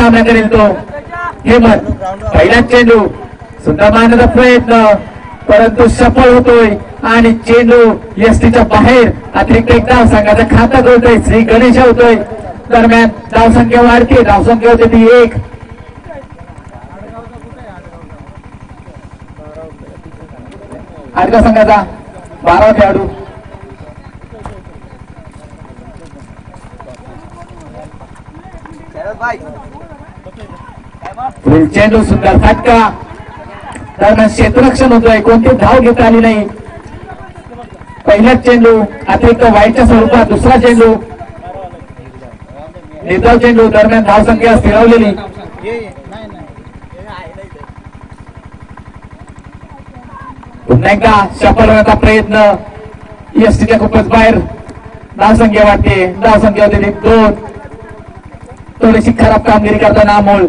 सामना करेल तो हेमंत. पहिला चेंडू सुद्धा मारण्याचा प्रयत्न परंतु सफल होतोय आणि चेंडू एसटीच्या बाहेर. अतिरिक्त एक धाव संघाचा खाता करतोय. श्री गणेश होतोय. दरम्यान धावसंख्या वाढते. धावसंख्या होते ती 1. आडगाव संघाचा 12 खेळाडू. चेंडू सुंदर फटका. दरम्यान क्षेत्ररक्षण होतोय. कोणती धाव घेता आली नाही. पहिलाच चेंडू अतिरिक्त वाईटच्या स्वरूपात. दुसरा चेंडू निर्धाव चेंडू. दरम्यान धावसंख्या स्थिरावलेली. पुन्हा एकदा सफल होण्याचा प्रयत्न. एसटीच्या खूपच बाहेर. धावसंख्या वाढते. धावसंख्या होते 2. थोडीशी खराब कामगिरी करताना अमोल.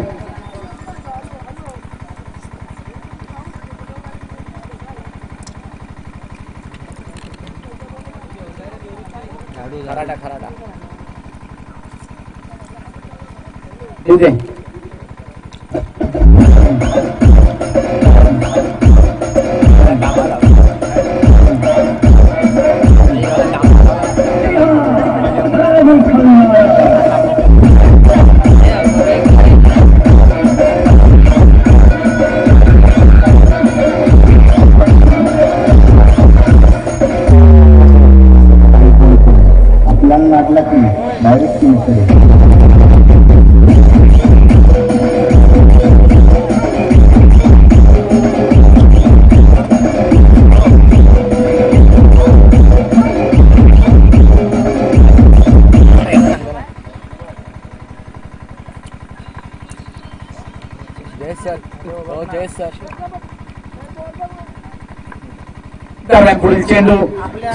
दरम्यान पुढील चेंडू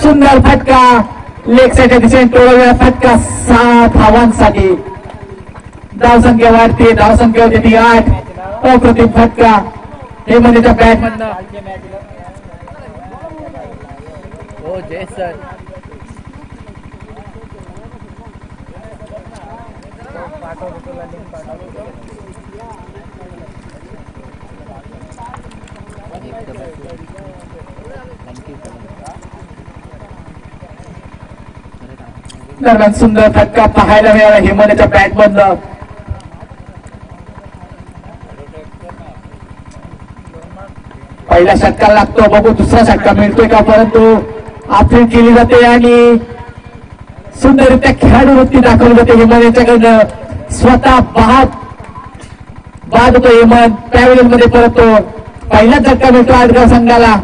सुंदर फटका. लेग साईडच्या दिशेने तोडलेला फटका. 7 धावांसाठी. धावसंख्या वाढते. धावसंख्या होती ती 8. अप्रतिम फटका हे म्हणजे त्या बॅट मधनं. हो जय सर. दरम्यान सुंदर फटका पाहायला मिळाला हेमंतच्या बॅट मधनं. पहिला षटका लागतो. बघू दुसरा षटका मिळतोय का. परंतु आपली केली जाते आणि सुंदररित्या खेळाडू वृत्ती दाखवली जाते हेमंत यांच्याकडनं. स्वतः बाद होतो हेमंत. पॅव्हलियन मध्ये परततो. पहिला झटका मिळतो आडगाव संघाला.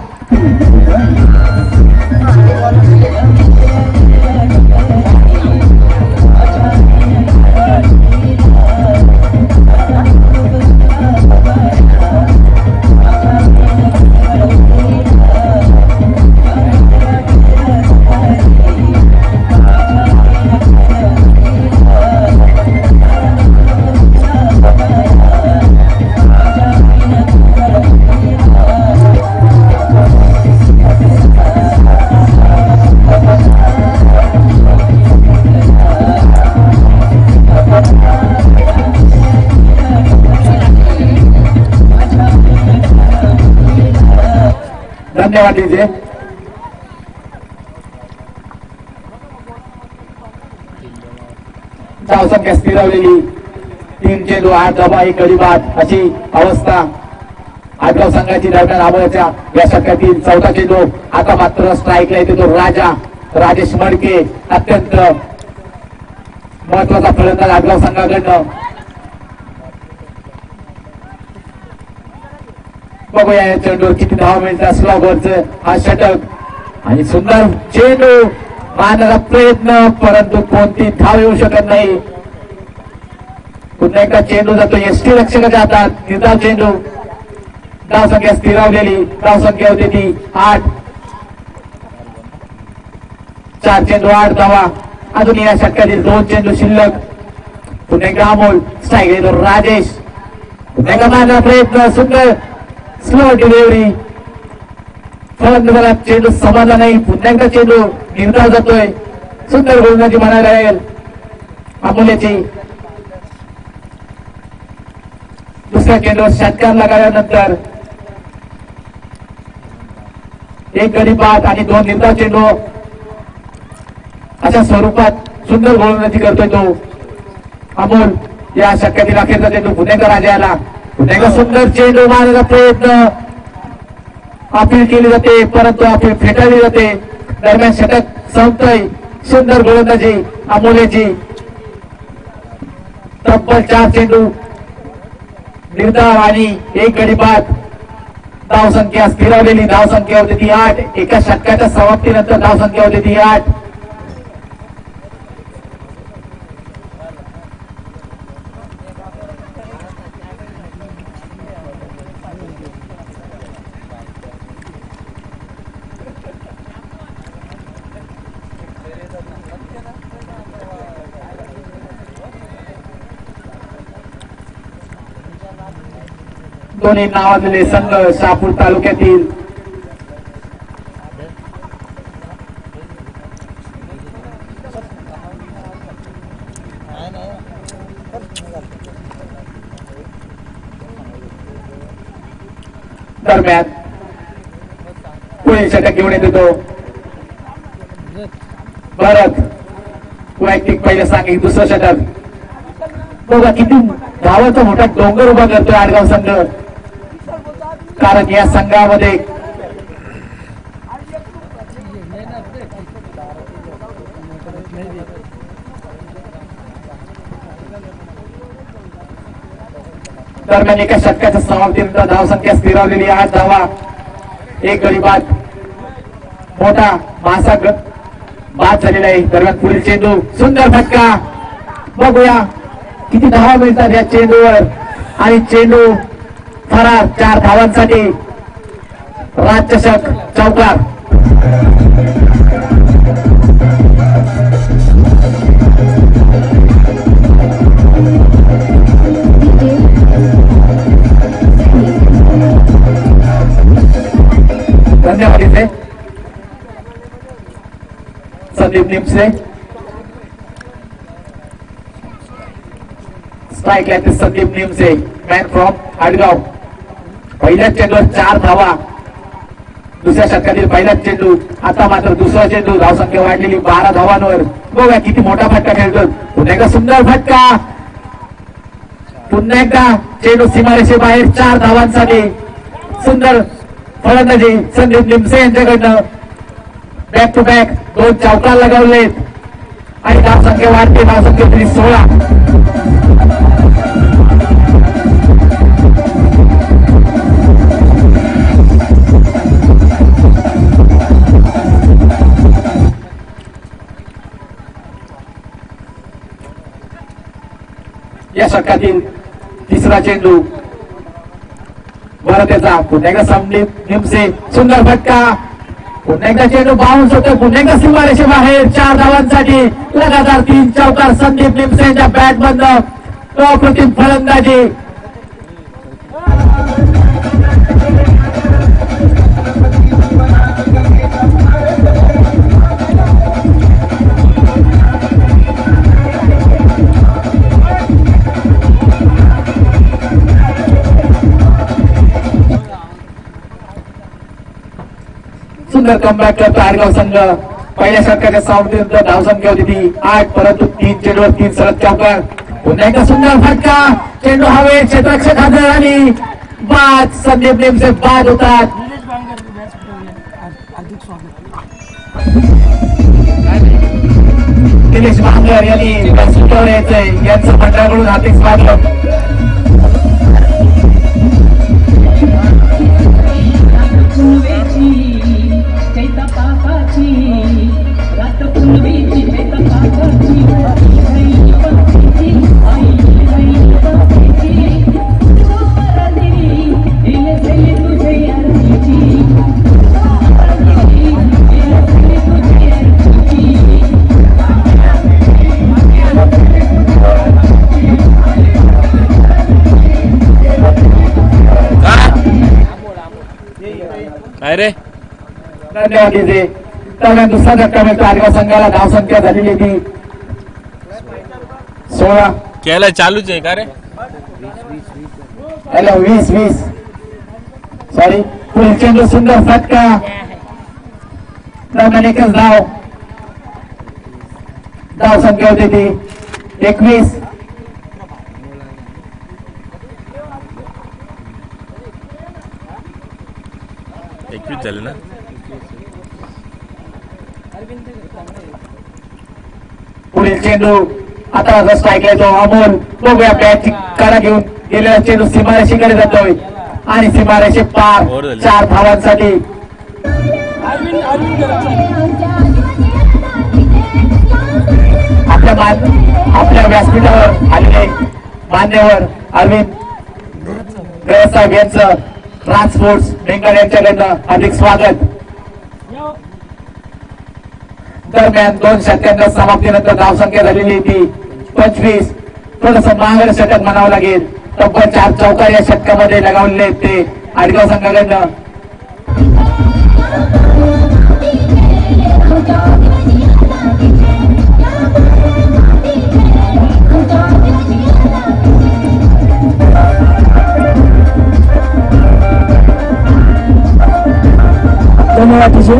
धन्यवाद दीजिए. धावसंख्या स्थिरावलेली. 3 चेंडू 8 धावा 1 गडी बाद अशी अवस्था आडगाव संघाची. दरम्यान आबोळ्याच्या या षटकातील 4था चेंडू. आता मात्र स्ट्राईकला येतो तो राजेश मडके. अत्यंत महत्वाचा फलंदाज आडगाव संघाकडनं. बघूया या चेंडूवर किती धावा मिळतात. स्लॉगवरच हा षटक आणि सुंदर चेंडू मारण्याचा प्रयत्न परंतु कोणती धाव येऊ शकत नाही. पुन्हा एकदा चेंडू जातो एसटी रक्षकाच्या हातात. निर्धाव चेंडू. धावसंख्या स्थिरावलेली. धावसंख्या होती ती 8. 4 चेंडू 8 धावा. अजून या षटकातील 2 चेंडू शिल्लक. पुन्हा एकदा अमोल. स्ट्राईक येतो राजेश. पुन्हा एकदा मारण्याचा प्रयत्न. सुंदर स्लो डिलिव्हरी. फलंदाजाला चेंडू समजला नाही. पुन्हा एकदा चेंडू निर्धाव जातोय. सुंदर गोलंदाजी म्हणायला लागेल अमोल्याची. दुसऱ्या चेंडूवर षटकार लगावल्यानंतर एक गडी बाद आणि 2 निर्धाव चेंडू अशा स्वरूपात सुंदर गोलंदाजी करतोय तो अमोल. या षटकातील अखेरचा चेंडू पुणेकर राजाला. पुणेकर सुंदर चेंडू मारण्याचा प्रयत्न, अपील केली जाते परंतु अपील फेटाळली जाते. दरम्यान षटक संपतोय. सुंदर गोलंदाजी अमोलेची. तब्बल 4 चेंडू निर्धाव आणि 1 गडी बाद. धावसंख्या स्थिरावलेली. धावसंख्या होती ती 8. एका षटकाच्या समाप्तीनंतर धावसंख्या होती ती 8. दोन्ही नावाजलेले संघ शहापूर तालुक्यातील दरम्यान पुढील षटक घेऊन येतो भरत. वैयक्तिक पहिलं सांगितलं दुसरं षटक. बघा किती धावाचा मोठा डोंगर उभा करतोय आडगाव संघ. कारण या संघामध्ये दरम्यान एका षटकाच्या समाप्तीनंतर धावसंख्या स्थिरावलेली 8 धावा, 1 गडी बाद. मोठा मासा बाद झालेला आहे. दरम्यान पुढील चेंडू सुंदर फटका. बघूया किती धावा मिळतात या चेंडूवर आणि चेंडू फरार. 4 धावांसाठी राज्यचषक चौकार. धन्यवाद. इथे संदीप निमसे स्ट्राईक लागते. Sandeep Nimse man from Adgaon. पहिल्या चेंडूवर 4 धावा. दुसऱ्या षटकातील पहिलाच चेंडू. आता मात्र दुसरा चेंडू. धावसंख्या वाढलेली 12 धावांवर. बघा किती मोठा फटका खेळतो. पुन्हा एकदा सुंदर फटका. पुन्हा एकदा चेंडू सीमारेषे बाहेर. 4 धावांसाठी सुंदर फलंदाजी संदीप निमसे यांच्याकडनं. बॅक टू बॅक 2 चौकार लगावलेत आणि धावसंख्या वाढते. धावसंख्या तरी 16. या षटकातील तिसरा चेंडू बरं त्याचा. पुन्हा एकदा संदीप निमसे सुंदर फटका. पुन्हा एकदा चेंडू बाउन्स होतो. पुन्हा एकदा सीमारेषे बाहेर. 4 धावांसाठी लगातार 3 चौकार संदीप निमसे यांच्या बॅट बंद. अप्रतिम फलंदाजी. सुंदर कमबॅक करतो आडगाव संघ. पहिल्या षटकाच्या समाप्तीनंतर धावसंख्या होती ती 8. परंतु 3 चेंडूवर 3 सलग चौकार. पुन्हा एकदा सुंदर फटका. चेंडू हवेत. क्षेत्ररक्षक हजर आणि बाद. संदीप निमसे बाद होतात. निलेश भांगर यांनी सुटवलं यायचंय. यांचं मंडळाकडून हार्दिक स्वागत. अरे धन्यवाद. इथे दरम्यान दुसरा धक्का मिळतो आडगाव संघाला. धावसंख्या झालेली ती 16. केला चालूच आहे का रे. हॅलो 20 सॉरी पुढील चेंडू सुंदर फटका दरम्यान एकच धाव संख्या होती ती 21. झाले ना. पुढील चेंडू आता स्ट्राईकला तो अमोल बघूया बॅटची कडा घेऊन गेलेला चेंडू सीमारेषेकडे जातोय आणि सीमारेषे पार 4 धावांसाठी. आपल्या व्यासपीठावर आलेले मान्यवर अरविंद साहेब यांचं ट्रान्सपोर्ट बेंगळ यांच्याकडनं अधिक स्वागत. दरम्यान 2 षटकांच्या समाप्तीनंतर धावसंख्या झालेली ती 25. थोडस महागड षटक म्हणावं लागेल. तब्बल 4 चौकार या षटकामध्ये लगावलेले आहेत ते आडगाव संघाकडनं. धन्यवाद तुझे.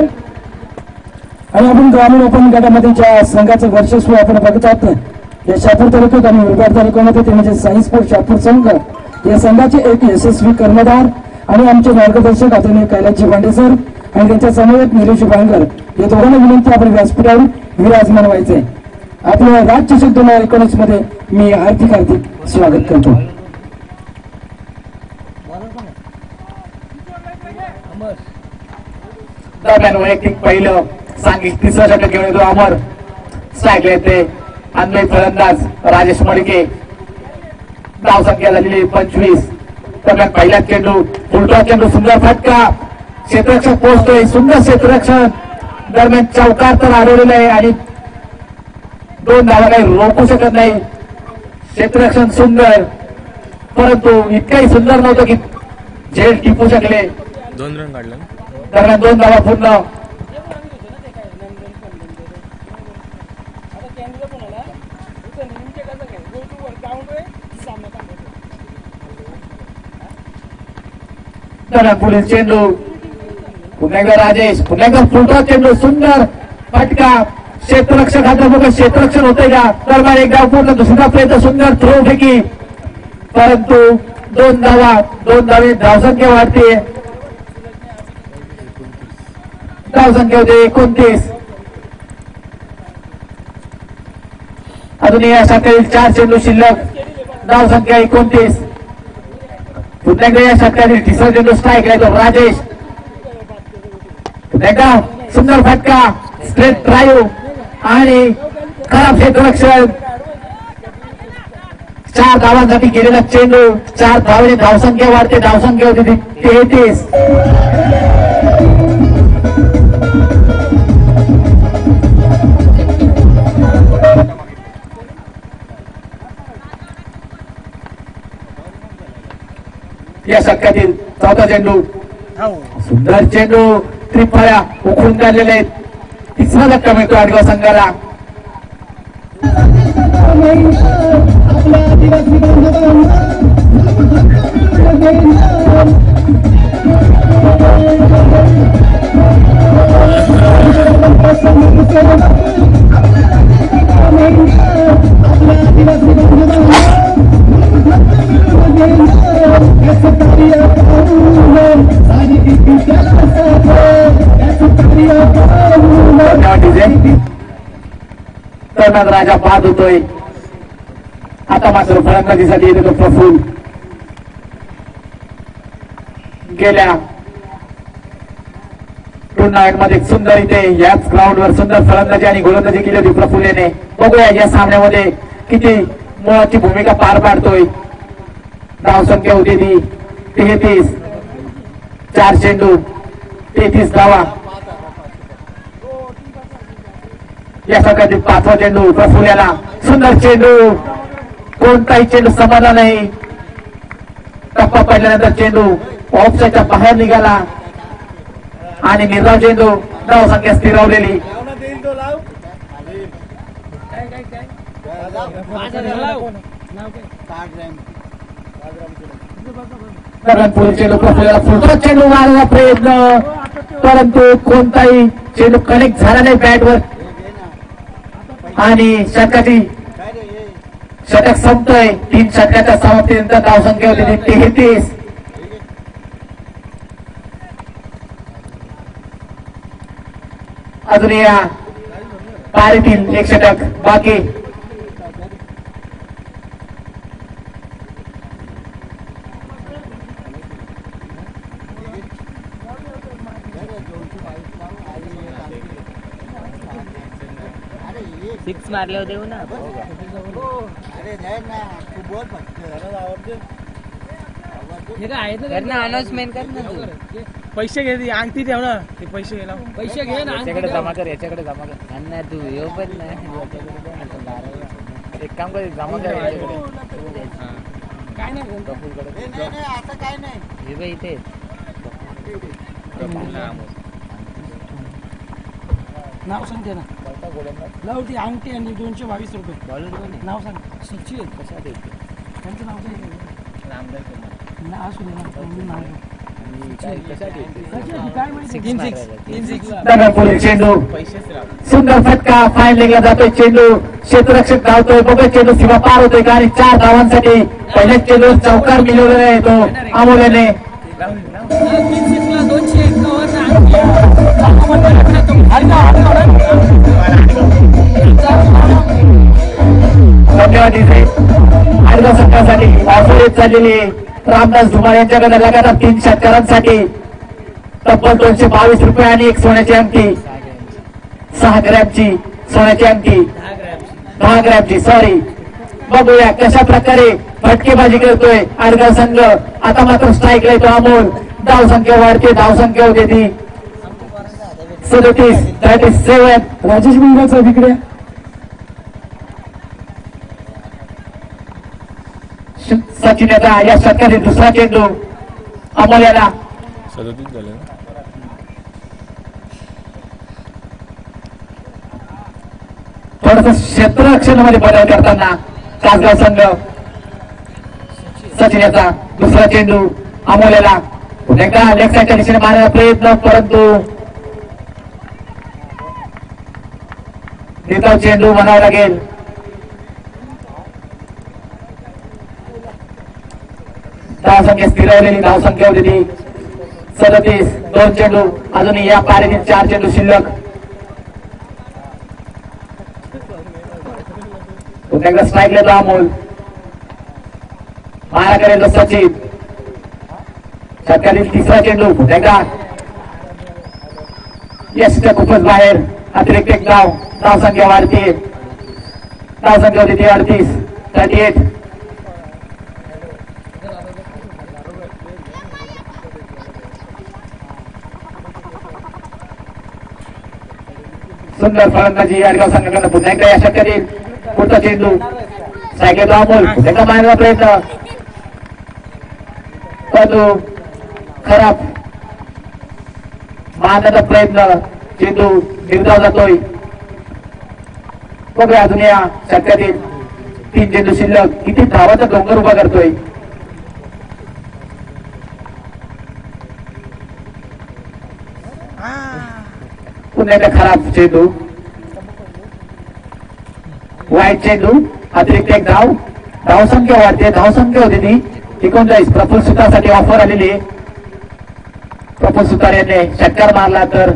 आणि आपण ग्रामीण ओपन गटामध्ये ज्या संघाचं वर्चस्व आपण बघत आहोत या शापूर तालुक्यात आणि विभाग तालुक्यामध्ये ते म्हणजे साई स्पोर्ट शापूर संघ या संघाचे एक यशस्वी कर्णधार आणि आमचे मार्गदर्शक आदरणीय कैलासजी भांडे सर आणि त्यांच्या समवेत निलेश बांगर या दोघांना विनंती आपण व्यासपीठावर विराजमान व्हायचे. आपल्या राज्यचषक 2019 मध्ये मी हार्दिक स्वागत करतो. दरम्यान वैयक्तिक पहिलं सांघिक 3रं षटक घेऊन येतो अमर. स्ट्राईकला येते अन्वय फलंदाज राजेश मडके. धावसंख्या झालेली 25. दरम्यान पहिला चेंडू उलटा चेंडू सुंदर फटका क्षेत्ररक्षक पोहोचतोय. सुंदर क्षेत्ररक्षण दरम्यान चौकार तर आढळलेला आहे आणि 2 धावा काही रोखू शकत नाही. क्षेत्ररक्षण सुंदर परंतु इतकंही सुंदर नव्हतं की झेल टिपू शकले. 2 रन काढले. दरम्यान 2 धावा पूर्ण. दरम्यान पुढील चेंडू पुन्हा एकदा राजेश पुन्हा एकदा फुलटा चेंडू सुंदर फटका क्षेत्ररक्षक हात बघा क्षेत्ररक्षण होतंय का. दरम्यान एक धाव पूर्ण. दुसरा प्रयत्न सुंदर थ्रो फेकी परंतु 2 धावे धावसंख्या वाढते. धावसंख्या होते 29. अजून या षटकातील 4 चेंडू शिल्लक. धावसंख्या 29. पुन्हा एकदा या षटकातील 3रा चेंडू स्ट्राईकला येतो राजेश. पुन्हा एकदा सुंदर फटका स्ट्रेट ड्राईव्ह आणि खराब क्षेत्ररक्षण. 4 धावांसाठी गेलेला चेंडू. 4 धावेने धावसंख्या वाढते. धावसंख्या होती 33. या षटकातील 4था चेंडू सुंदर चेंडू. त्रिफळ्या उखळून काढलेले आहेत. 3रा धक्का मिळतो आडगाव संघाला. धन्यवाद राजा बाद होतोय. आता मात्र फलंदाजीसाठी येतो तो प्रफुल्ल. गेल्या टुर्नामेंट मध्ये सुंदर इथे याच ग्राउंडवर सुंदर फलंदाजी आणि गोलंदाजी केली होती प्रफुल्लेने. बघूया या सामन्यामध्ये किती मुळाची भूमिका पार पाडतोय. धावसंख्या होती ती 33. 4 चेंडू 33 धावा. या षटकातील 5वा चेंडू प्रफुल्ल्याला. सुंदर चेंडू. कोणताही चेंडू समाधान नाही. टप्पा पडल्यानंतर चेंडू ऑफसाईडच्या बाहेर निघाला आणि निर्धाव चेंडू. धावसंख्या स्थिरावलेली. पुढे चेंडू प्रफुल्लाला फुलटॉस चेंडू मारण्याचा प्रयत्न, परंतु कोणताही चेंडू कनेक्ट झाला नाही बॅटवर आणि षटक संपतोय. 3 षटकाच्या समाप्तीनंतर धावसंख्या होती 33. अजून या पारीतील 1 षटक बाकी. सिक्स मारले देऊ ना. अनाउन्समेंट कर ना. पैसे घे, अंगठी ठेव ना. ते पैसे घे ना. पैसे घे ना. याच्याकडे जमा कर, याच्याकडे जमा कर. अण्णा तू येऊ पण नाही. एक काम कर, जमा कर याच्याकडे. काय नाही आता काय नाही हे बाई इथे नाव सांगते ना. ती अंगठी आणि 222 रुपये. नाव सांग. सचिन कशा दे त्यांचं नाव असू दे ना. चेंडू सुंदर फटका. फाईन लेगला जातोय चेंडू. क्षेत्ररक्षक धावतोय. बघा चेंडू सीमा पार होतोय आणि 4 धावांसाठी पहिल्याच चेंडू चौकार मिळवलेला आहे तो अमोल्याने. धन्यवाद. इथे 8 षटकासाठी ऑफर चाललेली रामदास धुमाळ यांच्याकडे लगातार 3 षटकारांसाठी तब्बल 222 रुपये आणि 1 सोन्याची अंगठी. 6 ग्रॅमची सोन्याची अंगठी. 10 ग्रॅमची सॉरी. बघूया कशा प्रकारे फटकेबाजी करतोय आडगाव संघ. आता मात्र स्ट्राईकला येतो अमोल. धावसंख्या वाढते. धावसंख्या होते ती 37. राजेश बिंगाचा तिकडे सचिन याचा या षटकातील दुसरा चेंडू अमोल्याला. 37 झाले ना. थोडस क्षेत्ररक्षणामध्ये बदल करताना तासगाव संघ. सचिन याचा दुसरा चेंडू अमोल्याला. पुन्हा एकदा लेग साईडच्या दिशेने मारण्याचा प्रयत्न, परंतु निकाल चेंडू म्हणावा लागेल. धावसंख्या स्थिरवलेली धावसंख्या होती ती 37. 2 चेंडू अजूनही या पारीतील 4 चेंडू शिल्लक. पुन्हा एकदा स्ट्राईक लेतो अमोल. मारा करेल सचिन. षटकातील 3रा चेंडू. पुन्हा एकदा यशच्या खूपच बाहेर. अतिरिक्त 1 धाव. धावसंख्या वाढते. धावसंख्या होती ती 38. 38. सुंदर फलंदाजी आडगाव संघाकडून. पुन्हा एकदा या षटकातील पुढचा चेंडू. सायकल अमोल. पुन्हा मारण्याचा प्रयत्न, परंतु खराब मारण्याचा प्रयत्न. चेंडू निर्धाव जातोय. बघूया अजून या षटकातील 3 चेंडू शिल्लक. किती धावाचा डोंगर उभा करतोय. पुन्हा एकदा खराब चेंडू. वाईट चेंडू. अतिरिक्त 1 धाव. धावसंख्या वाढते. धावसंख्या होती ती 39. प्रफुल्ल सुतारसाठी ऑफर आलेली आहे. प्रफुल्ल सुतार यांनी षटकार मारला तर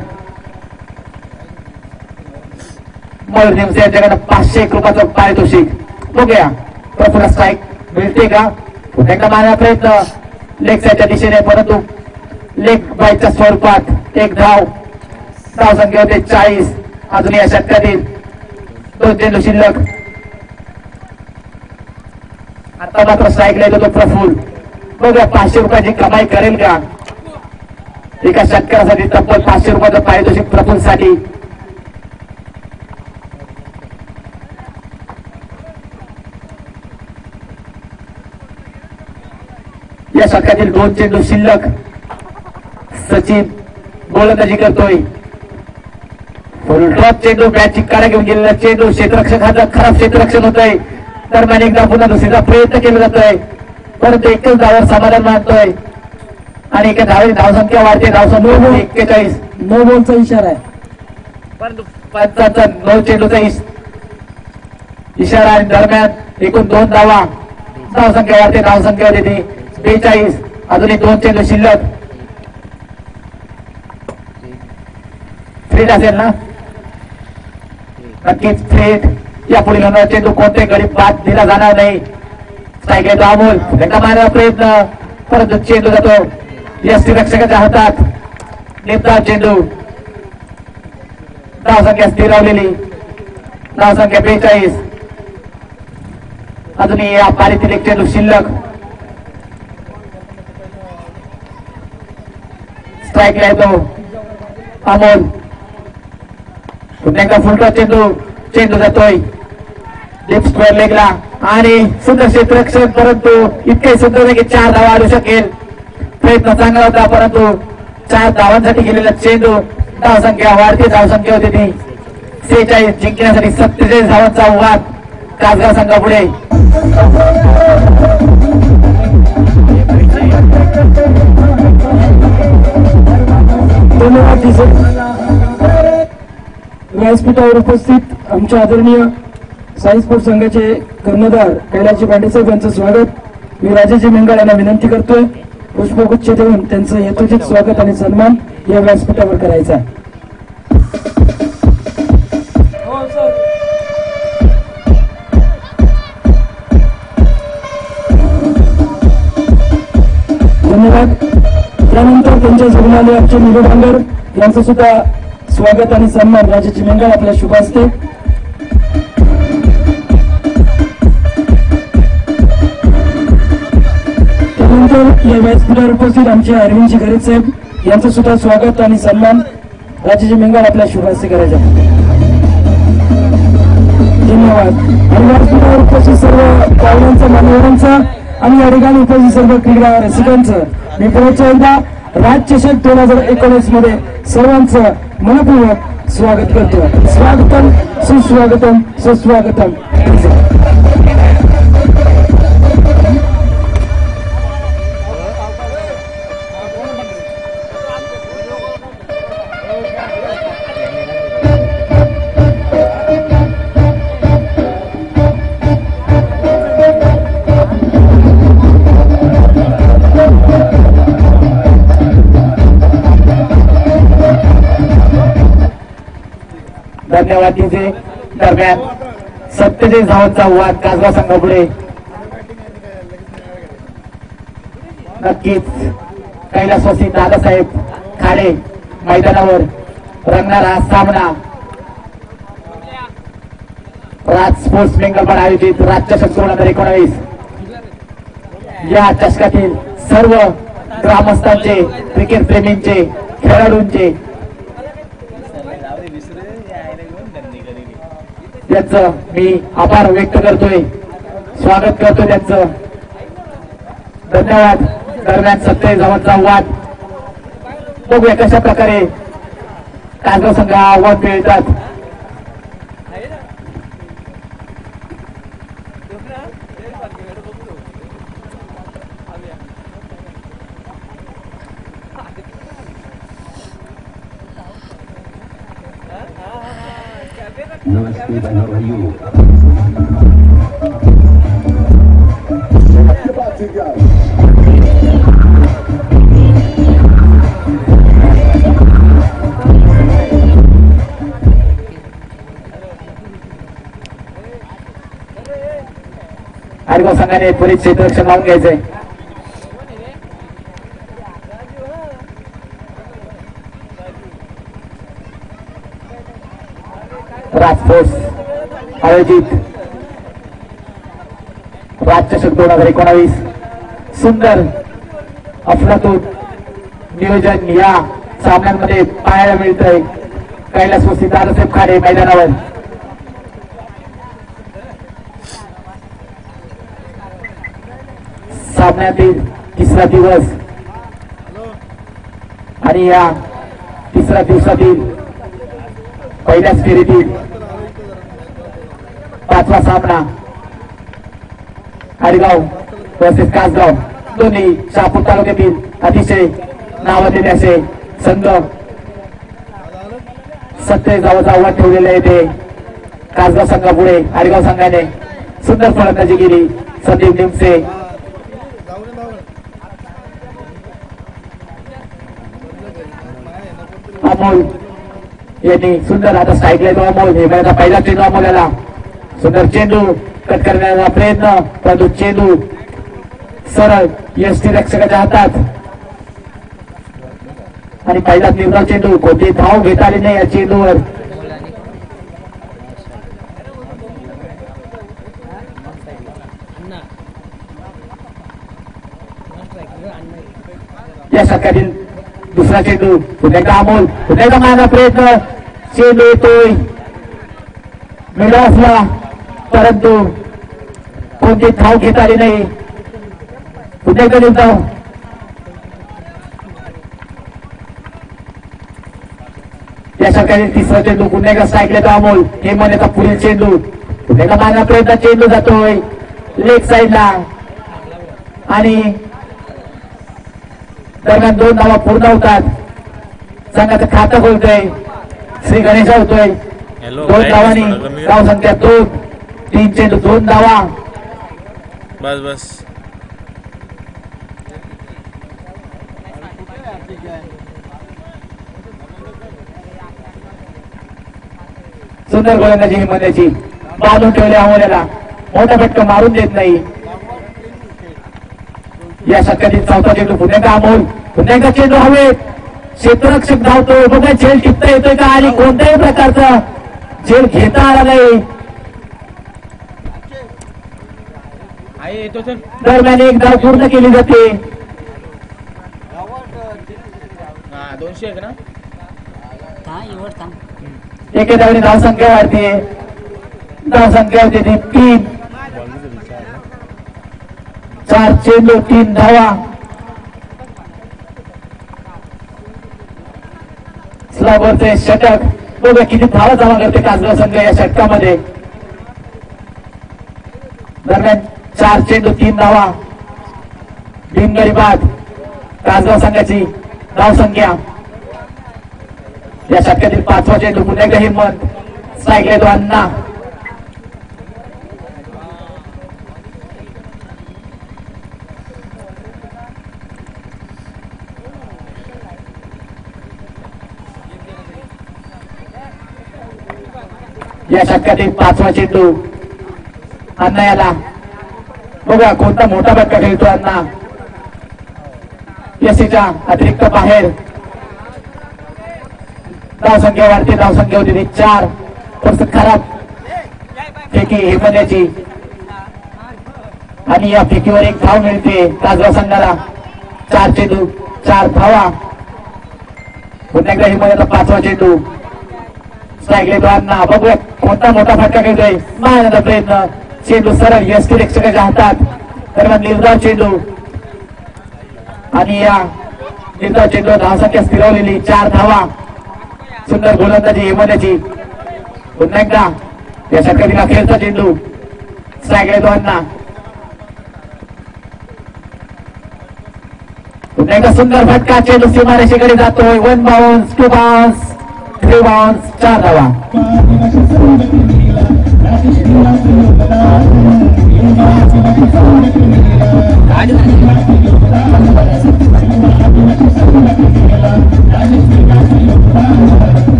मयूर निमसे यांच्याकडे 501 रुपयाचं पारितोषिक. बघूया प्रफुल्ल स्ट्राईक मिळते का. पुन्हा एकदा मारण्याचा प्रयत्न लेग साईडच्या दिशेने, परंतु लेग बाईच्या स्वरूपात 1 धाव. धावसंख्या होते 40. अजून या षटकातील 2 चेंडू शिल्लक. आता मात्र स्ट्राईकला येतो तो प्रफुल्ल. बघूया 500 रुपयाची कमाई करेल का. एका षटकारासाठी तब्बल 500 रुपयाचं पारितोषिक प्रफुल्लसाठी. या षटकातील 2 चेंडू शिल्लक. सचिन गोलंदाजी करतोय. फुल ड्रॉप चेंडू. बॅटची कारा घेऊन गेलेला चेंडू. क्षेत्ररक्षकाचं खराब क्षेत्ररक्षण होत आहे. दरम्यान एकदा पुन्हा दुसरीचा प्रयत्न केला जातोय, परंतु एकच धावावर समाधान मानतोय आणि एका धावेची धावसंख्या वाढते. धावसंख्या 41. नो बॉलचा इशारा आहे. परंतु पंचांचा 9 चेंडूचा इशारा आणि दरम्यान एकूण 2 धावा. धावसंख्या वाढते. धावसंख्या होती 42. अजूनही 2 चेंडू शिल्लक. फ्रीट असेल ना? नक्कीच फ्रीट. या पुढील होणारा चेंडू कोणते गरीब बाद दिला जाणार नाही. स्ट्राईक येतो अमोल. फेका मारण्याचा प्रयत्न परंतु चेंडू जातो एसटी रक्षकाच्या हातात. नेमदार चेंडू. धावसंख्या स्थिरावलेली. धावसंख्या 42. अजूनही या पारीतील एक चेंडू शिल्लक. स्ट्राईकला येतो अमोल. पुन्हा एकदा फुलटा चेंडू जातोय लिप स्क्वेअर लेगला आणि सुंदर क्षेत्ररक्षण. परंतु इतके सुंदर नाही की 4 धावा आणू शकेल. प्रयत्न चांगला होता परंतु 4 धावांसाठी गेलेला चेंडू. धावसंख्या वाढते. धावसंख्या होती ती 46. जिंकण्यासाठी 47 धावांचा वाद कासगाव संघापुढे. धन्यवाद. व्यासपीठावर उपस्थित आमच्या आदरणीय साई स्पोर्ट्स संघाचे कर्णधार कैलासजी पांडेसाहेब यांचं स्वागत मी राजाजी मेंगाळ यांना विनंती करतोय. पुष्पगुच्छ देऊन त्यांचं यथोचित स्वागत आणि सन्मान या व्यासपीठावर करायचा. धन्यवाद. त्यानंतर त्यांच्या रुग्णालयाचे निलूभांगर यांचं सुद्धा स्वागत आणि सन्मान राजाजी मेंगाळ आपल्या शुभ हस्ते. त्यानंतर या व्यासपीठावर उपस्थित आमचे अरविंदजी घरे साहेब यांचं सुद्धा स्वागत आणि सन्मान राजाजी मेंगाळ आपल्या शुभ हस्ते करायचा. धन्यवाद. आणि व्यासपीठावर उपस्थित सर्व पाहुण्यांचा मान्यवरांचा आणि या ठिकाणी उपस्थित सर्व क्रीडा रसिकांचं मी पुढच्या एकदा राज्यचषक 2019 मध्ये सर्वांचं मनपूर्वक स्वागत करतो. स्वागतम सुस्वागतम सुस्वागतम. धन्यवाद. तिचे दरम्यान 47 धावांचा वाद कासगाव संघापुढे. नक्कीच कैलासवासी दादासाहेब खाडे मैदानावर रंगणारा हा सामना राज स्पोर्ट्स बेंगलवर आयोजित राज्यचषक 2019 या चषकातील सर्व ग्रामस्थांचे, क्रिकेट प्रेमींचे, खेळाडूंचे त्याचं मी आभार व्यक्त करतोय. स्वागत करतोय त्याचं. धन्यवाद. दरम्यान 27 धावांचा वाद. बघूया कशा प्रकारे कासगाव संघ आव्हान मिळतात. नमस्ते बहनों भाइयों. आडगाव संघाने त्वरित क्षेत्ररक्षण लावून घ्यायचंय. राज स्पोर्ट्स आयोजित राज्यचषक 2019 सुंदर अफलातून नियोजन या सामन्यांमध्ये पाहायला मिळतंय. कैलासवासी दादासाहेब खाडे मैदानावर. सामन्यातील तिसरा दिवस आणि या तिसऱ्या दिवसातील पहिल्याच फेरीतील 5वा सामना आडगाव तसेच कासगाव दोन्ही शहापूर तालुक्यातील अतिशय नावाजलेले असे संघ 27 धावांचा आव्हान ठेवलेले आहे ते कासगाव संघापुढे आडगाव संघाने सुंदर फलंदाजी केली. संदीप निमसे अमोल यांनी सुंदर आता स्ट्राईकला तो अमोल हे पहिला चेंडू अमोलाला सुंदर चेंडू कट करण्याचा प्रयत्न परंतु चेंडू सरळ एसटी रक्षकाच्या हातात आणि पहिला निर्धाव चेंडू कोणती धाव घेता आली नाही या चेंडूवर. या षटकातील दुसरा चेंडू पुन्हा एकदा अमोल पुन्हा एकदा मारण्याचा प्रयत्न चेंडू येतोय मिळा असला परंतु कोणती धाव घेता आली नाही. पुन्हा एकदा निर्धाव या षटकातील तिसरा चेंडू पुन्हा एकदा स्ट्राईकला तो अमोल हे म्हणण्याचा पुढील चेंडू पुन्हा एकदा मारण्याचा प्रयत्न चेंडू जातोय लेग साईडला आणि दरम्यान 2 धावा पूर्ण होतात. संघाचं खातं बोलतोय श्री गणेश होतोय 2 धावांनी धाव संख्या 2 3 चेंडू 2 धावा. बस बस सुंदर गोलंदाजी हिमंताची बांधून ठेवले अमोल्याला मोठा फटका मारून देत नाही. या षटकातील चौथा चेंडू पुन्हा एकदा अमोल पुन्हा एकदा चेंडू हवेत क्षेत्ररक्षक धावतोय बघा झेल टिपता येतोय का आणि कोणत्याही प्रकारचा झेल घेता आला नाही. दरम्यान एक धाव पूर्ण केली जाते. 200 ना एके धावने धाव संख्या वाढते. धाव संख्या होते ती 3 4 चेंडू 3 धावा. स्लॅबवरचे षटक बघा किती धावा जमा करते कासगाव संघ या षटकामध्ये. दरम्यान 4 चेंडू 3 धावा बिनगडी बाद कासगाव संघाची धाव संख्या. या षटकातील 5वा चेंडू पुन्हा एकदा हिंमत स्ट्राईकला येतो अण्णा या षटकातील 5वा चेंडू अण्णा याला बघा कोणता मोठा फटका खेळतो अण्णा. एसीच्या अतिरिक्त बाहेर धाव संख्या वाढते. धाव संख्या होती 4 थोडस खराब फेकी हिमण्याची आणि या फेकीवर एक धाव मिळते कासगाव संघाला. 4 चेंडू 4 धावा. पुन्हा एकदा हिमण्याचा 5वा चेंडू स्ट्राईक लेतो अण्णा बघूया कोणता मोठा फटका खेळतोय मारण्याचा प्रयत्न चेंडू सरळ एसटी रक्षकाच्या हातात. दरम्यान निर्धाव चेंडू आणि या निर्धाव चेंडू धाव संख्या स्थिरवलेली 4 धावा. सुंदर गोलंदाजी हिमण्याची पुन्हा एकदा या षटकातील अखेरचा चेंडू स्ट्राईक लेतो अण्णा पुन्हा एकदा सुंदर फटका चेंडू सीमारेषेकडे जातोय. 1 बाउन्स 2 बाउन्स 3 बाउन्स 4 धावा.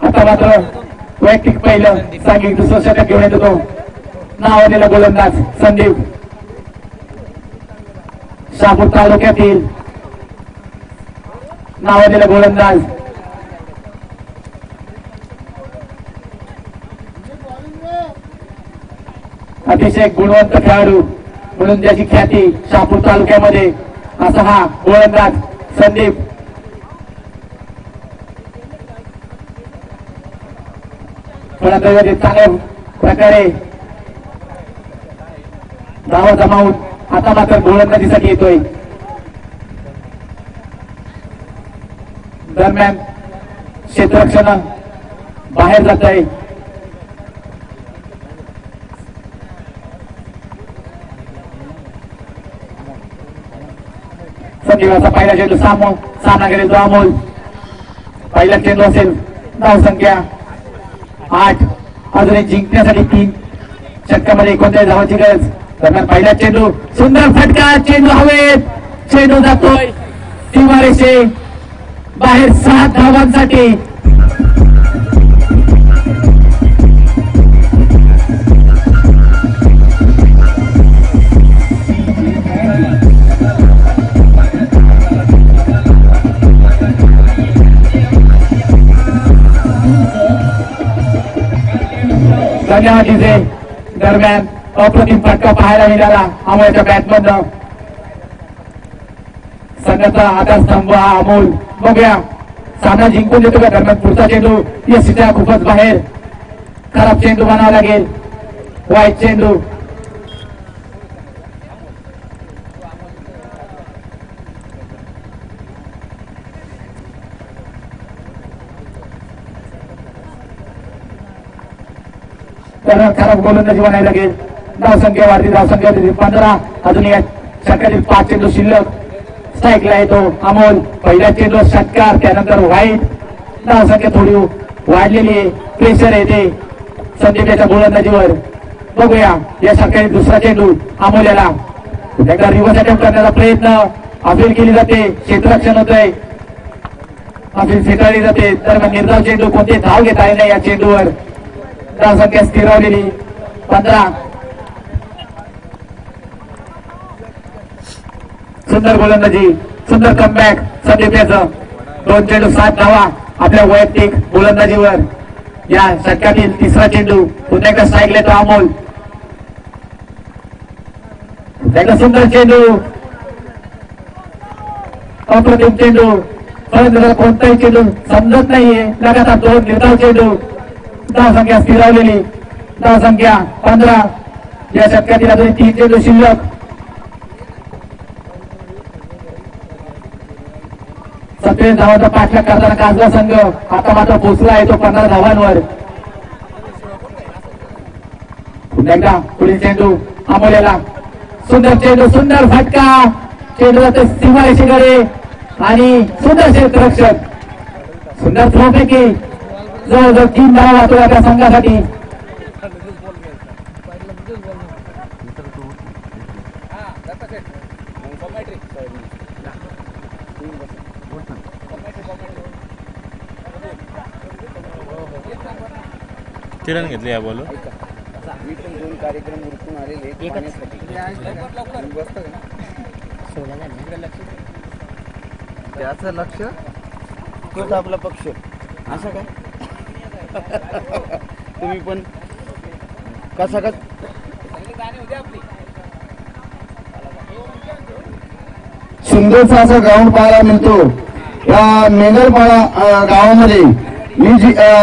आता मात्र वैयक्तिक पहिलं सांघिक दुसरं षटक घेऊन येतो तो नावाजलेला गोलंदाज संदीप शहापूर तालुक्यातील नावाजलेला गोलंदाज. अतिशय गुणवंत खेळाडू म्हणून ज्याची ख्याती शहापूर तालुक्यामध्ये असा हा गोलंदाज संदीप चांगल्या प्रकारे धावा जमावून आता मात्र गोलंदाजीसाठी येतोय. दरम्यान क्षेत्ररक्षण बाहेर जात आहे. संजीवाचा पहिला चेंडू सामना करेल तो अमोल. पहिला चेंडू असेल. धावसंख्या 8. अजून एक जिंकण्यासाठी 3 षटकामध्ये 39 धावांची गरज. दरम्यान पहिला चेंडू सुंदर फटका. चेंडू हवेत. चेंडू जातोय सीमारेषे बाहेर 7 धावांसाठी. धन्यवाद डीजे. दरम्यान अप्रतिम फटका पाहायला मिळाला अमोलच्या बॅटमधनं. संघाचा आधारस्तंभ हा अमोल. बघूया सामना जिंकून देतो का. दरम्यान पुढचा चेंडू यशच्या खूपच बाहेर. खराब चेंडू बनावा लागेल. वाईट चेंडू. खराब गोलंदाजी बनायला लागेल. धावसंख्या वाढती. धावसंख्या 15. अजून या षटकातील 5 चेंडू शिल्लक. स्ट्राईकला येतो अमोल. पहिला चेंडू षटकार त्यानंतर वाईट. धावसंख्या थोडी वाढलेली आहे. प्रेशर येते संदीप याच्या गोलंदाजीवर. बघूया या षटकातील दुसरा चेंडू अमोल याला एकदा रिव्हर्स अटॅम्प्ट करण्याचा प्रयत्न. अपील केली जाते. क्षेत्ररक्षण होतंय. अपील फेटाळली जाते. तर निर्धाव चेंडू कोणते धाव घेता येईल नाही या चेंडूवर. धावसंख्या स्थिरावलेली 15. सुंदर गोलंदाजी. सुंदर कमबॅक संदीप याचं. 2 चेंडू 7 धावा आपल्या वैयक्तिक गोलंदाजीवर. या षटकातील तिसरा चेंडू पुन्हा एकदा स्ट्राईकला येतो अमोल. एकदा सुंदर चेंडू. अप्रतिम चेंडू. परंतु कोणताही चेंडू समजत नाहीये. लगातार 2 निर्धाव चेंडू. धावसंख्या स्थिरावलेली. धावसंख्या 15. या षटकातील अजून 3 चेंडू शिल्लक. सत्तेचाळीस धावांचा पाठलाग करताना काजवा संघ आता मात्र पोचला आहे तो 15 धावांवर. पुन्हा एकदा पुढील चेंडू अमोल्याला. सुंदर चेंडू. सुंदर फटका. चेंडू जातो सीमारेषेकडे आणि सुंदर क्षेत्ररक्षण. सुंदर थ्रोपैकी जवळजवळ 3 धावा वाचवल्या त्या संघासाठी. किरण घेतली या बॉल. मी पण 2 कार्यक्रम उरकून आलेले त्याचं लक्ष तोच आपला पक्ष. असं काय तुम्ही पण कसा का सुंदरचा असा ग्राउंड पाहायला मिळतो या मेंगलपाडा गावामध्ये.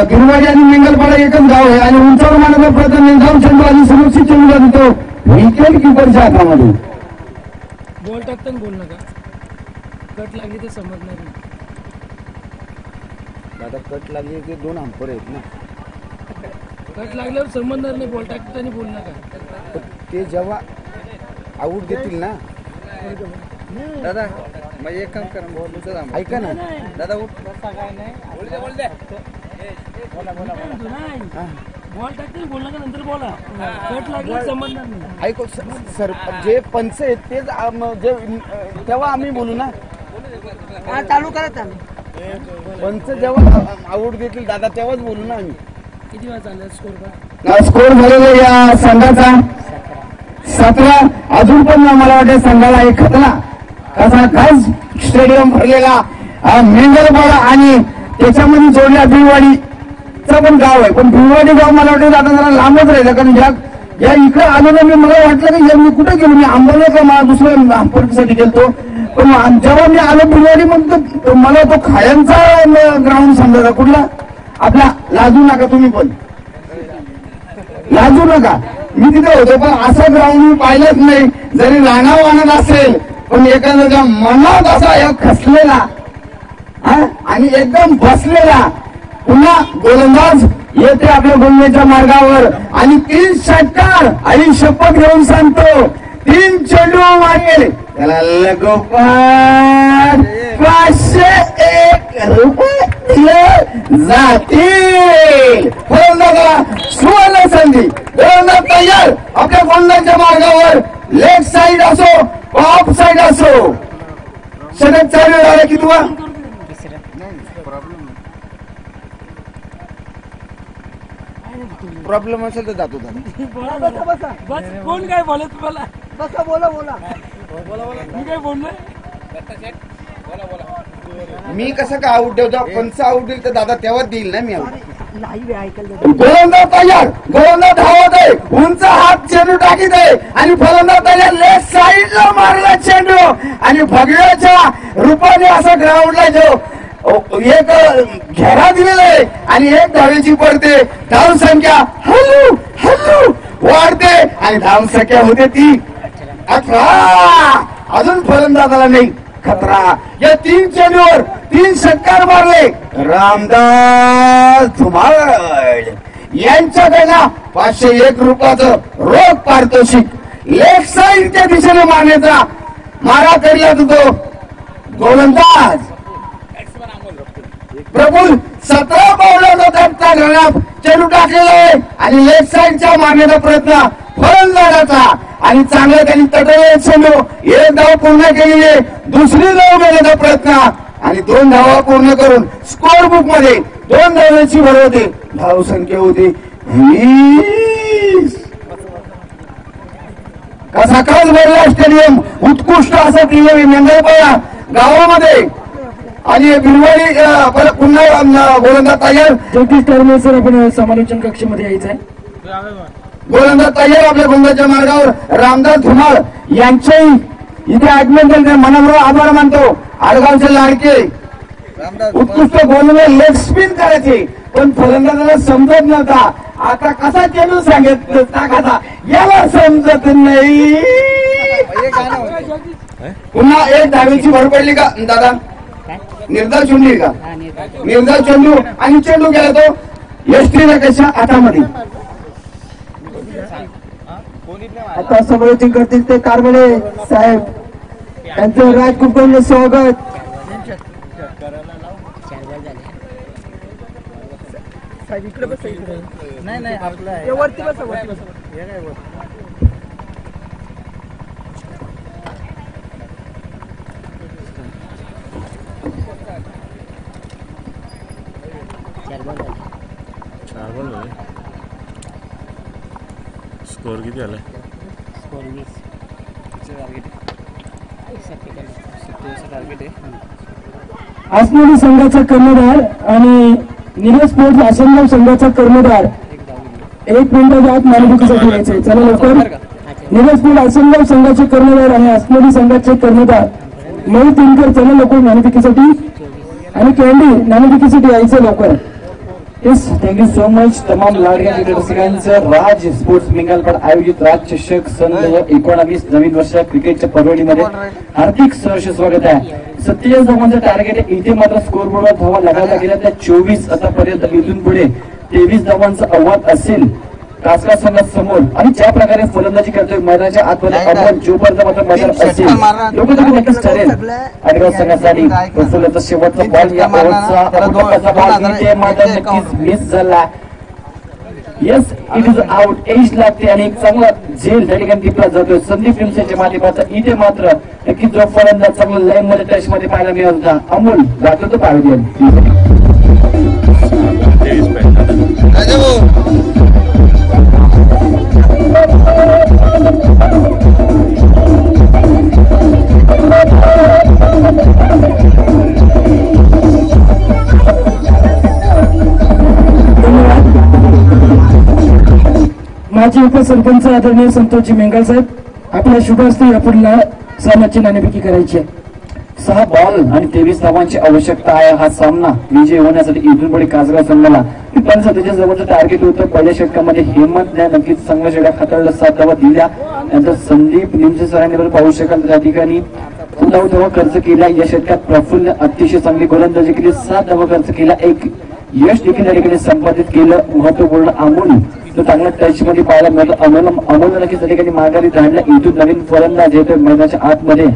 गिरवाडी आणि मेंगलपाडा एकच गाव आहे आणि उंचावर मानव प्रथम निर्धाव चेंडू आणि सुरक्षित चेंडू देतो विकेट किपरच्या हातामध्ये. बॉल टाकताना बोल नका. कट लागली तर समजणार नाही. दादा कट लागली ते 2 अंपर आहेत ना. कट लागल्यावर समजणार नाही. बॉल टाकताना बोल नका. ते जेव्हा आऊट देतील ना दादा मग एक काम करा. ऐका ना दादा काय नाही. बॉल टाकताना बोल नका. नंतर बोला. कट लागल्यावर समजणार नाही. ऐको सर जे पंच आहेत तेच जे तेव्हा आम्ही बोलू ना. चालू करा. चालू पंच जेव्हा आऊट देतील दादा तेव्हाच बोलू ना आम्ही. किती वेळा चालला स्कोर. स्कोर झालेला या संघाचा 17. अजून पण मला वाटतं संघाला एक खतरा कसा खास स्टेडियम भरलेला मेंगलपाडा आणि त्याच्यामध्ये जोडल्या भिववाडीचं पण गाव आहे. पण भिववाडी गाव मला वाटतं आता जरा लांबच राहिलं. कारण या इकडे आलो ना मी मला वाटलं की मी कुठे गेलो. मी आंबोलीचा मला दुसऱ्या परिस्थिती गेलतो पण जेव्हा मी आलो बिलवाडी मग मला तो खायांचा ग्राउंड समजा कुठला आपला. लाजू नका तुम्ही पण, लाजू नका. मी तिथे होतो पण असा ग्राउंड मी पाहिलंच नाही. जरी राणा वाहत असेल पण एखाद्याच्या मनात असा एक खसलेला आणि एकदम बसलेला. पुन्हा गोलंदाज येते आपल्या बोलण्याच्या मार्गावर आणि 3 षटकार आणि शपथ घेऊन सांगतो 3 चेंडू मारेल त्याला लगोपाठ 501 रुपये दिले जातील. गोलंदाजाला सुवर्ण संधी. गोलंदाज तयार आपल्या गोलंदाजच्या मार्गावर. लेफ्ट साईड असो ऑफ साईड असो. षटक चालू झालं की तुला प्रॉब्लेम असेल तर जातो कोण काय बोलत तुम्हाला? बसा बोला बोला. मी काय बोललोय? मी कसं काय आऊट देऊ? पंच आऊट देईल तर दादा तेव्हाच देईल ना मी आऊट. गोलंदाज तयार. गोलंदाज धावत आहे. उंच हात चेंडू टाकीत आहे आणि फलंदाज तयार. लेफ्ट साईडला मारला चेंडू आणि भगव्याच्या रूपाने असं ग्राउंडला जो एक घेरा दिलेला आहे आणि 1 धावेची पडते. धाव संख्या हल्लू हल्लू वाढते आणि धाव संख्या होते ती 18. अजून फलंदाजाला नाही खतरा. या 3 चेंडूवर 3 षटकार मारले रामदास धुमाळ यांच्याकडनं 501 रुपयाचं रोख पारितोषिक. लेफ्ट साईडच्या दिशेने मारण्याचा मारा करीला तो गोलंदाज प्रफुल. 17 पावलाचा घरात चेंडू टाकलेला आहे आणि लेफ्ट साईडच्या मारण्याचा प्रयत्न फलंदाजाचा आणि चांगलं त्यांनी तटवले चेंडू. 1 धाव पूर्ण केलेली आहे. दुसरी धाव घेण्याचा प्रयत्न आणि 2 धावा पूर्ण करून स्कोर बुक मध्ये 2 धावांची भर होते. धाव संख्या होती 20. कसा खास भरला स्टेडियम. उत्कृष्ट असं केलं मेंढरपाडा गावामध्ये आणि बिलवाडी पुन्हा गोलंदाज तयार. जगदीश टर्मे सर आपण समालोचन कक्षामध्ये यायचं आहे. गोलंदाज तयार आपल्या गोलंदाजच्या मार्गावर. रामदास धुमाळ यांच्याही इथे आगमन झाले. मनाबरोबर आभार मानतो. आडगावचे लाडके उत्कृष्ट गोलंदाज लेग स्पिन करायचे पण फलंदाजाला समजत नव्हता. आता कसा चेंडू सांगत टाकायचा याला समजत नाही. पुन्हा 1 धावेची भर पडली का दादा? निर्धार चेंडू का? निर्धार चेंडू आणि चेंडू गेला तो एसटी नकाशा हातामध्ये. आता समालोचन करतील ते कारवडे साहेब. त्यांचं राजकुंभकडे स्वागत. नाही आपलं वरती बसा. चार बॉल झाले. स्कोर किती झालाय? स्कोर 20. आसनोली संघाचा कर्णधार आणि नीरज स्पोर्ट्स आसनगाव संघाचा कर्णधार 1 मिनिटाच्या आत मानवणुकीसाठी यायचे. चला लवकर. नीरज स्पोर्ट्स आसनगाव संघाचे कर्णधार आणि आसनोली संघाचे कर्णधार मयूर तिनकर चला लवकर मानवणुकीसाठी आणि कॅन्डी मानवणुकीसाठी यायचं लवकर. Yes, thank you so much. तमाम लाडक्या क्रिकेटरसिकांचं राज स्पोर्ट्स मिंगलपड आयोजित राज चषक सन 2019 नवीन वर्ष क्रिकेटच्या पर्वणीमध्ये हार्दिक सहर्ष स्वागत आहे. 47 धावांचं टार्गेट आहे. इथे मात्र स्कोर बोर्डवर धावा लगावल्या गेल्या त्या 24 आतापर्यंत. इथून पुढे 23 धावांचं आव्हान असेल कासका संघासमोर आणि ज्या प्रकारे फलंदाजी करतोय मैदानाच्या आतमध्ये अव्वल जोपर्यंत मात्र मैदान असेल लोक तरी नक्कीच ठरेल. आडगाव संघासाठी प्रफुल्लचा शेवटचा बॉल या ओव्हरचा अवकाशाचा बॉल इथे मात्र नक्कीच मिस झाला. Yes, it is out. एज लागते आणि एक चांगला झेल त्या ठिकाणी टिपला जातोय संदीप फिल्मच्या माध्यमातून. इथे मात्र नक्कीच जो फलंदाज चांगला लाईन मध्ये टच मध्ये पाहायला मिळत होता अमोल जातो तो पाहिजे. माजी उपसरपंच आदरणीय संतोषजी मेंगाल साहेब आपल्या शुभ हस्ते या पुढला सामन्याची नाणेफेकी करायची आहे. 6 बॉल आणि 23 धावांची आवश्यकता आहे हा सामना विजय होण्यासाठी इथून पुढे कासगाव संघाला. पण त्याच्या जवळचं टार्गेट होतं पहिल्या षटकामध्ये हेमंत नक्कीच संघ षटक हाताळला 7 धावा दिल्या. नंतर संदीप निमसे सरांनी पाहू शकाल त्या ठिकाणी 9 धावा खर्च केला. या षटकात प्रफुल्ल अतिशय चांगली गोलंदाजी केली, 7 धावा खर्च केला. एक यश देखील त्या ठिकाणी संपादित केलं. महत्वपूर्ण अमोल तो चांगला टच मध्ये पाहायला मिळतो. अमोल नक्कीच त्या ठिकाणी माघारी धाडला. इथून नवीन फलंदाज येतोय मैदानाच्या आतमध्ये.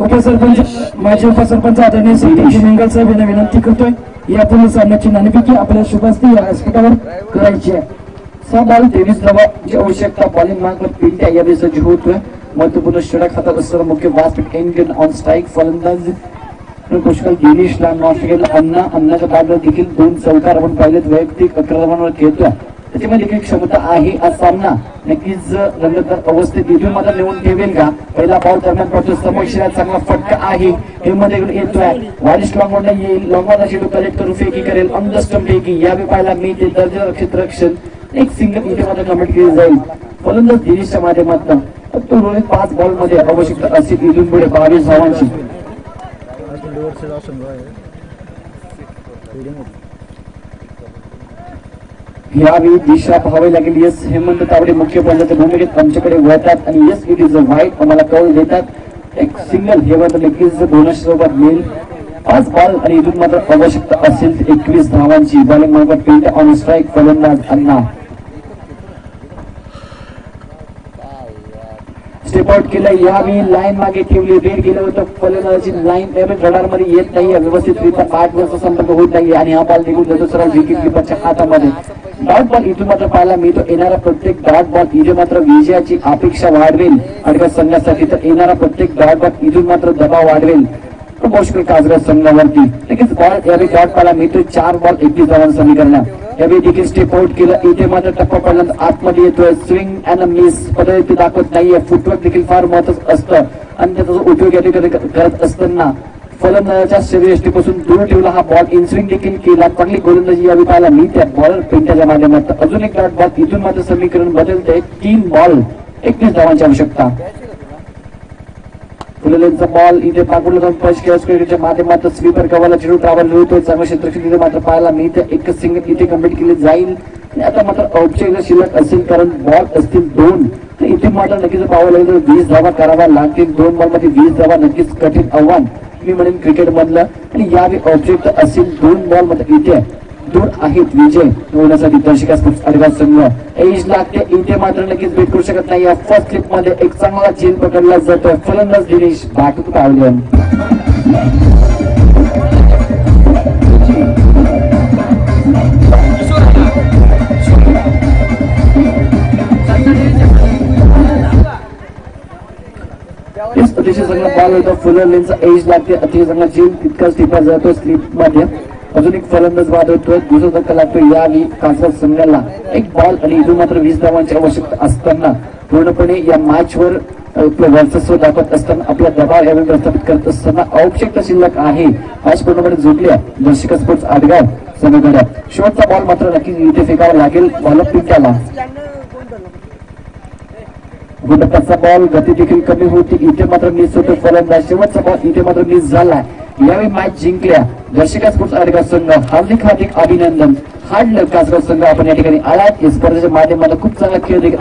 उपसरपंच माजी उपसरपंच आदरणीय संतोष मिंगल साहेब यांना विनंती करतोय यापूर्वी सामन्याची नाणेफेकी आपल्या शुभास्ती या व्यासपीठावर करायची आहे. 6 बॉल 23 धावांची आवश्यकता. बॉलिंग मार्कवर पिंट्या यावेळी सज्ज होतोय. महत्वपूर्ण षटक हातात असणारा मुख्य व्यासपीठ एंड ऑन स्ट्राईक फलंदाज पुष्कळ गिरीशला नॉस्ट केलं. अन्नाच्या बॅटवर देखील 2 चौकार आपण पाहिलेत. वैयक्तिक 11 धावांवर खेळतोय. त्याच्यामध्ये देखील क्षमता आहे. आज सामना नक्कीच रंगतदार अवस्थेत इथून मात्र नेऊन ठेवेल का. पहिला बॉल दरम्यान पडतो समोर चांगला फटका आहे. हे मध्ये येतोय वारिस लॉंगवॉर्डला येईल. लॉंगवॉर्डला शेडू कलेक्ट करून फेकी करेल. ऑन द स्टंप फेकी यावेळी पाहायला मिळते. दर्जा रक्षित रक्षण एक सिंगल इथे मात्र कमिट केली जाईल फलंदाज गिरीशच्या माध्यमातून. तो 5 बॉल मध्ये आवश्यकता असेल इथून पुढे 22 धावांची. यावेळी दिशा पाहावी लागेल. यस हेमंत तावडे मुख्य पंचाच्या भूमिकेत आमच्याकडे वळतात आणि yes it is a white आम्हाला कॉल देतात. एक सिंगल हेमंत नक्कीच बोनस सोबत मिळेल. 5 बॉल आणि इथून मात्र आवश्यकता असेल 21 धावांची. बॉलिंग मार्गात पेंट ऑन स्ट्राईक फलंदाज अण्णा. स्टेप आउट केलं. यावेळी लाईन मागे ठेवली. रेड केलं होतं. फलंदाजाची लाईन रडार मध्ये येत नाही. व्यवस्थितरित्या बॅटवरचा संपर्क होत नाही आणि हा बॉल निघून जातो सरळ विकेट किपरच्या हातामध्ये. डॉट बॉल इथून मात्र पाहायला मिळतो. येणारा प्रत्येक डॉट बॉल इथे मात्र विजयाची अपेक्षा वाढवेल अडका संघासाठी. तर येणारा प्रत्येक डॉट बॉल इथून मात्र दबाव वाढवेल मुश्किल कासगाव संघावरती. नक्कीच बॉल यावेळी डॉट पाहायला मिळतो. 4 बॉल 21 धावांचं समीकरण. यावेळी देखील स्टेप आउट केलं. इथे मात्र टप्पा पडल्यानंतर आतमध्ये येतोय. स्विंग अँड मिस पद्धती दाखवत नाहीये. फुटवर्क देखील फार महत्वाचं असतं आणि त्याचा उपयोग या ठिकाणी करत असताना फलंदाजाच्या शरीरयष्टीपासून दूर ठेवला. हा बॉल इन स्विंग देखील केला. चांगली गोलंदाजी यावेळी पाहायला मिळते बॉलर पेंटाच्या माध्यमातून. अजून एक डॉट बॉल इथून मात्र समीकरण बदलते. 3 बॉल 21 धावांची आवश्यकता. फुललेंचा बॉल इथे पाकडला जाऊन पंच क्रिकेटच्या माध्यमातून स्वीपर कव्हरला चेंडू ट्रॅव्हल होतोय. चांगलं क्षेत्रक्षण इथे मात्र पाहायला मिळते. एकच सिंगल इथे कम्प्लीट केली जाईल. आता मात्र औपचारिक शिल्लक असेल कारण बॉल असतील 2 तर इथे मात्र नक्कीच पाहावं लागेल तर 20 धावा कराव्या लागतील. 2 बॉल मध्ये 20 धावा नक्कीच कठीण आव्हान मी म्हणेन क्रिकेट मधलं. आणि यावेळी ऑब्जेक्ट असेल 2 बॉल मध्ये इथे दूर आहेत विजय होण्यासाठी दर्शकास अडगाव संघ. एज लागते इथे मात्र नक्कीच भेट करू शकत नाही. या फर्स्ट क्लिप मध्ये एक चांगला चेन पकडला जातोय. फलंदाज दिनेश बाटू पावलं. अतिशय चांगला बॉल होता. फुलरलेनचा एज लागते. अतिशय चांगला चेन तितकाच टिपा जातो स्लिप मध्ये. अजून एक फलंदाज बाद होतोय. दुसरा धक्का लागतोय. यावेळी कासगाव संघाला 1 बॉल आणि इथून मात्र 20 धावांची आवश्यकता असताना पूर्णपणे या मॅचवर वर्चस्व दाखवत असताना आपला दबाव यावेळी प्रस्थापित करत असताना आवश्यकता शिल्लक आहे. मॅच पूर्णपणे झुकल्या दर्शक स्पोर्ट्स आडगाव संघाकडे. शेवटचा बॉल मात्र नक्की इथे फेकावा लागेल बॉलर पिंट्याला. गुंडपाचा बॉल गती देखील कमी होती. इथे मात्र मिस होतो फलंदाज. शेवटचा बॉल इथे मात्र मिस झाला. यावेळी मॅच जिंकल्या दर्शक स्पोर्ट्स आडगाव संघ. हार्दिक अभिनंदन. हार्ड कासगाव संघ आपण या ठिकाणी आलात. या स्पर्धेच्या माध्यमातून खूप चांगला खेळ देखील